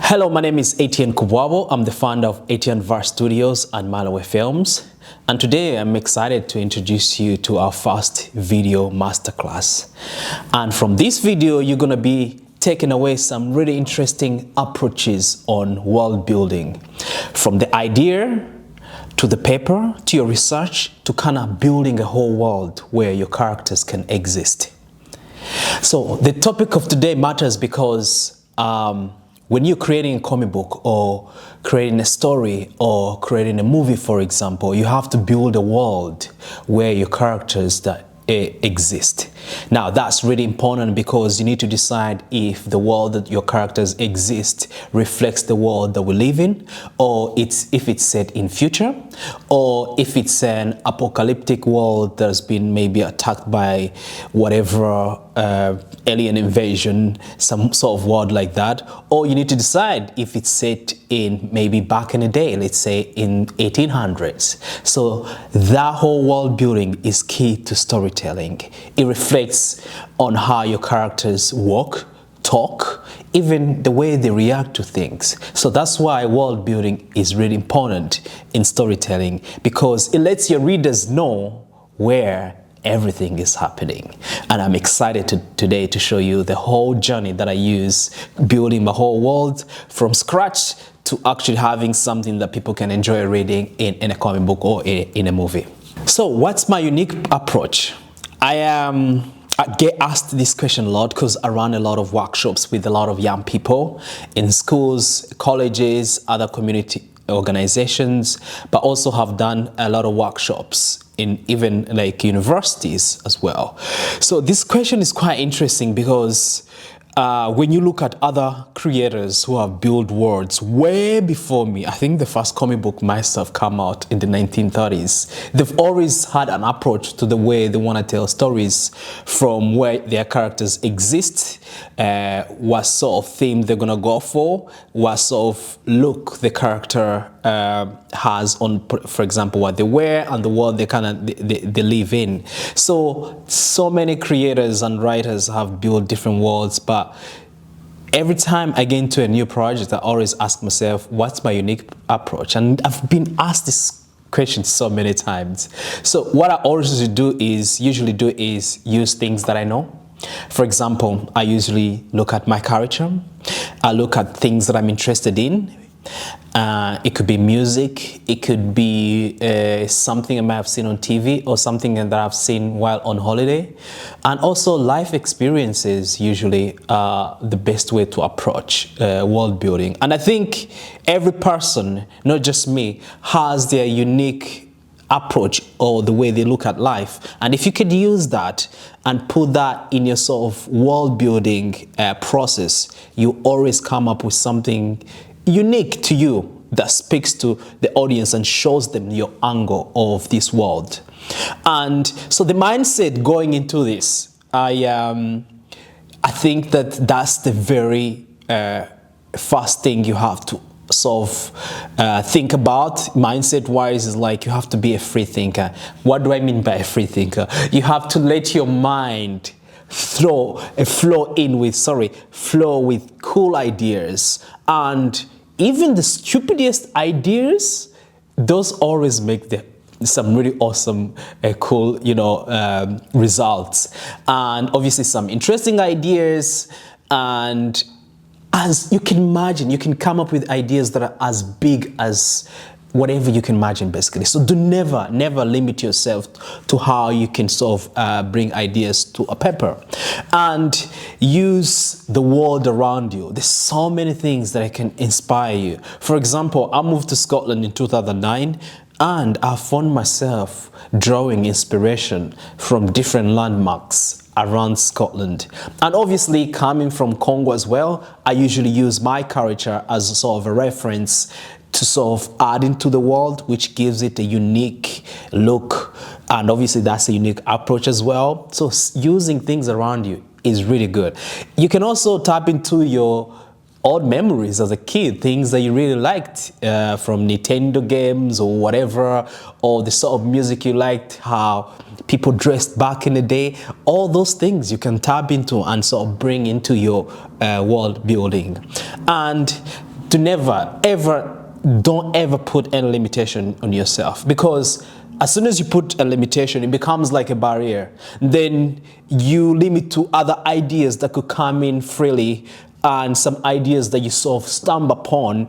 Hello, my name is Etienne Kubwabo. I'm the founder of Etianverse Studios and Malaway Films. And today I'm excited to introduce you to our first video masterclass. And from this video, you're going to be taking away some really interesting approaches on world building. From the idea to the paper, to your research, to kind of building a whole world where your characters can exist. So the topic of today matters because when you're creating a comic book or creating a story or creating a movie, for example, you have to build a world where your characters that exist. Now, that's really important because you need to decide if the world that your characters exist reflects the world that we live in, or if it's set in future, or if it's an apocalyptic world that's been maybe attacked by whatever alien invasion, some sort of world like that. Or you need to decide if it's set in maybe back in the day, let's say in 1800s. So that whole world building is key to storytelling. It reflects on how your characters walk, talk, even the way they react to things. So that's why world building is really important in storytelling, because it lets your readers know where everything is happening. And I'm excited today to show you the whole journey that I use building my whole world from scratch to actually having something that people can enjoy reading in a comic book or in a movie. So what's my unique approach? I get asked this question a lot because I run a lot of workshops with a lot of young people in schools, colleges, other community organizations, but also have done a lot of workshops in even like universities as well. So this question is quite interesting because when you look at other creators who have built worlds way before me, I think the first comic book myself came out in the 1930s. They've always had an approach to the way they want to tell stories, from where their characters exist, what sort of theme they're going to go for, what sort of look the character has on, for example, what they wear and the world they live in. So many creators and writers have built different worlds, but every time I get into a new project, I always ask myself, what's my unique approach? And I've been asked this question so many times. So what I always usually do is use things that I know. For example, I usually look at my character. I look at things that I'm interested in. It could be music, it could be something I might have seen on TV or something that I've seen while on holiday. And also life experiences usually are the best way to approach world building. And I think every person, not just me, has their unique approach or the way they look at life. And if you could use that and put that in your sort of world building process, you always come up with something unique to you that speaks to the audience and shows them your angle of this world. And so the mindset going into this, I think that's the very first thing you have to sort of think about mindset wise. Is like you have to be a free thinker. What do I mean by a free thinker? You have to let your mind flow with cool ideas, and even the stupidest ideas, those always make some really awesome, cool, results. And obviously some interesting ideas. And as you can imagine, you can come up with ideas that are as big as whatever you can imagine, basically. So do never limit yourself to how you can sort of bring ideas to a paper, and use the world around you. There's so many things that can inspire you. For example, I moved to Scotland in 2009, and I found myself drawing inspiration from different landmarks around Scotland. And obviously, coming from Congo as well, I usually use my character as a sort of a reference to sort of add into the world, which gives it a unique look. And obviously that's a unique approach as well. So using things around you is really good. You can also tap into your old memories as a kid, things that you really liked from Nintendo games or whatever, or the sort of music you liked, how people dressed back in the day. All those things you can tap into and sort of bring into your world building. And to never, ever, don't ever put any limitation on yourself, because as soon as you put a limitation, it becomes like a barrier. Then you limit to other ideas that could come in freely, and some ideas that you sort of stumble upon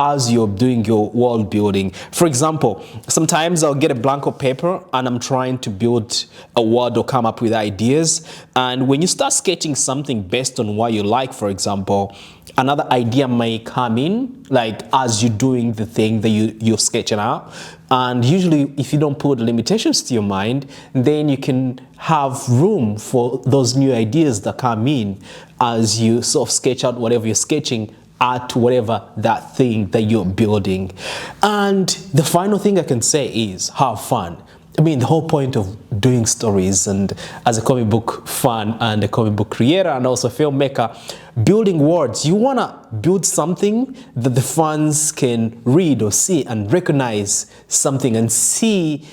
as you're doing your world building. For example, sometimes I'll get a blank of paper and I'm trying to build a world or come up with ideas. And when you start sketching something based on what you like, for example, another idea may come in, like as you're doing the thing that you're sketching out. And usually if you don't put limitations to your mind, then you can have room for those new ideas that come in as you sort of sketch out whatever you're sketching, add to whatever that thing that you're building. And the final thing I can say is have fun. I mean, the whole point of doing stories, and as a comic book fan and a comic book creator and also filmmaker, building worlds, you want to build something that the fans can read or see and recognize something and see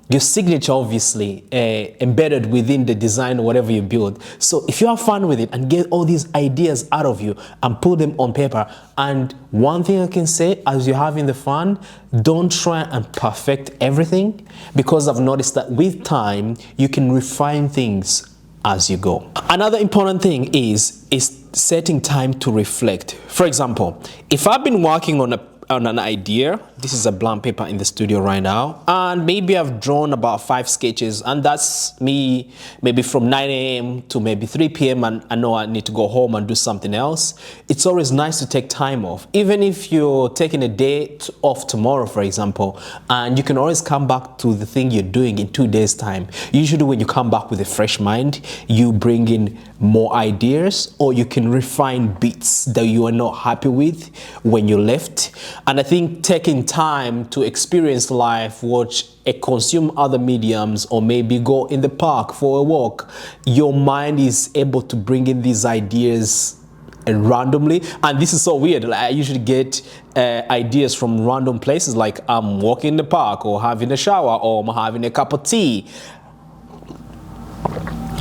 your signature, obviously, embedded within the design or whatever you build. So if you have fun with it and get all these ideas out of you and put them on paper, and one thing I can say, as you're having the fun, don't try and perfect everything, because I've noticed that with time, you can refine things as you go. Another important thing is setting time to reflect. For example, if I've been working on an idea, this is a blank paper in the studio right now, and maybe I've drawn about 5 sketches, and that's me maybe from 9 a.m. to maybe 3 p.m. and I know I need to go home and do something else. It's always nice to take time off, even if you're taking a day off tomorrow, for example, and you can always come back to the thing you're doing in 2 days time. Usually when you come back with a fresh mind, you bring in more ideas, or you can refine bits that you are not happy with when you left. And I think taking time to experience life, watch and consume other mediums, or maybe go in the park for a walk, your mind is able to bring in these ideas randomly. And this is so weird. Like, I usually get ideas from random places, like I'm walking in the park or having a shower or I'm having a cup of tea.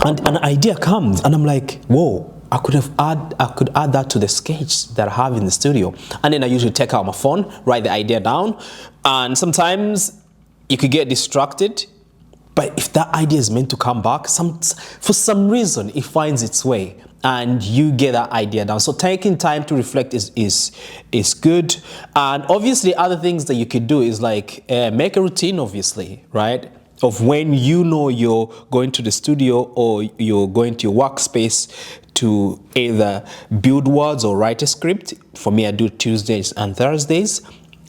And an idea comes and I'm like, whoa, I could add that to the sketch that I have in the studio. And then I usually take out my phone, write the idea down. And sometimes you could get distracted, but if that idea is meant to come back, for some reason it finds its way and you get that idea down. So taking time to reflect is good. And obviously other things that you could do is like make a routine, obviously, right? Of when you know you're going to the studio or you're going to your workspace to either build words or write a script. For me, I do Tuesdays and Thursdays.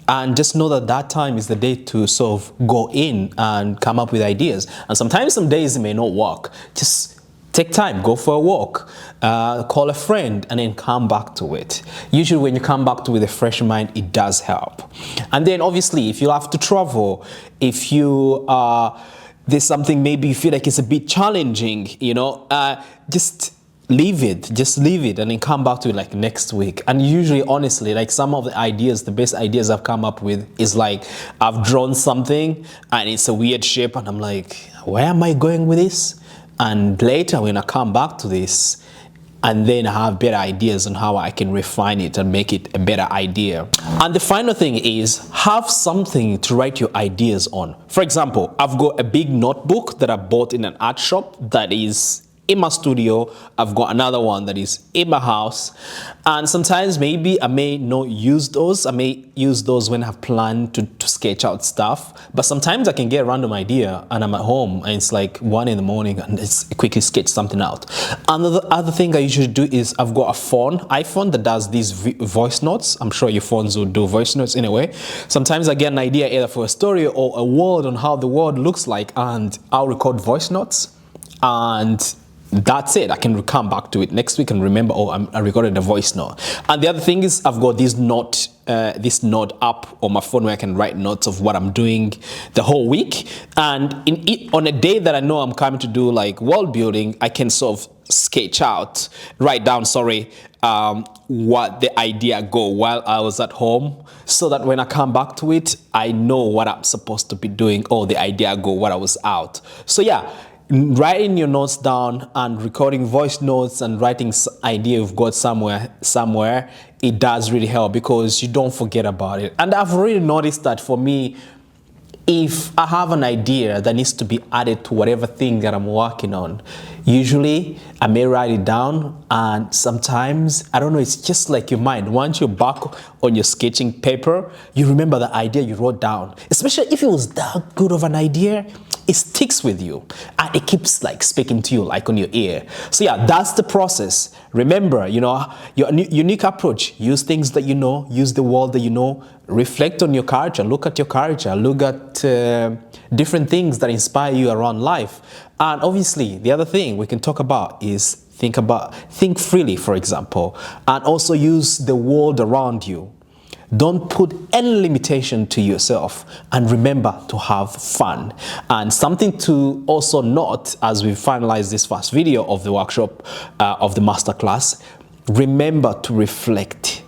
And just know that that time is the day to sort of go in and come up with ideas. And sometimes some days it may not work. Just take time, go for a walk, call a friend, and then come back to it. Usually when you come back to it with a fresh mind, it does help. And then obviously if you have to travel, if you there's something maybe you feel like it's a bit challenging, you know, just leave it and then come back to it like next week. And usually, honestly, like some of the ideas, the best ideas I've come up with is like I've drawn something and it's a weird shape and I'm like, where am I going with this? And later when I come back to this, and then I have better ideas on how I can refine it and make it a better idea. And the final thing is have something to write your ideas on. For example, I've got a big notebook that I bought in an art shop that is in my studio. I've got another one that is in my house, and sometimes maybe I may not use those. I may use those when I've planned to sketch out stuff, but sometimes I can get a random idea and I'm at home and it's like 1 in the morning and it's quickly sketch something out. Another other thing I usually do is I've got a iPhone that does these voice notes. I'm sure your phones will do voice notes anyway. Sometimes I get an idea either for a story or a world on how the world looks like, and I'll record voice notes, and that's it. I can come back to it next week and remember, oh, I recorded a voice note. And the other thing is I've got this note app on my phone where I can write notes of what I'm doing the whole week. And on a day that I know I'm coming to do like world building, I can sort of write down, what the idea go while I was at home, so that when I come back to it, I know what I'm supposed to be doing, or the idea go while I was out. So yeah, writing your notes down and recording voice notes and writing idea you've got somewhere, it does really help because you don't forget about it. And I've really noticed that for me, if I have an idea that needs to be added to whatever thing that I'm working on, usually I may write it down, and sometimes, I don't know, it's just like your mind. Once you're back on your sketching paper, you remember the idea you wrote down. Especially if it was that good of an idea, it sticks with you and it keeps like speaking to you like on your ear. So yeah, that's the process. Remember, you know, your unique approach. Use things that you know, use the world that you know, reflect on your culture, look at your culture, look at different things that inspire you around life. And obviously, the other thing we can talk about is think freely, for example, and also use the world around you. Don't put any limitation to yourself, and remember to have fun. And something to also note as we finalize this first video of the workshop, of the masterclass, remember to reflect.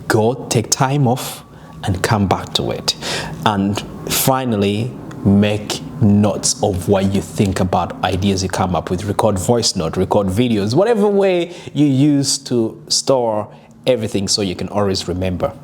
Go take time off and come back to it. And finally, make notes of what you think about ideas you come up with. Record voice note, record videos, whatever way you use to store everything so you can always remember.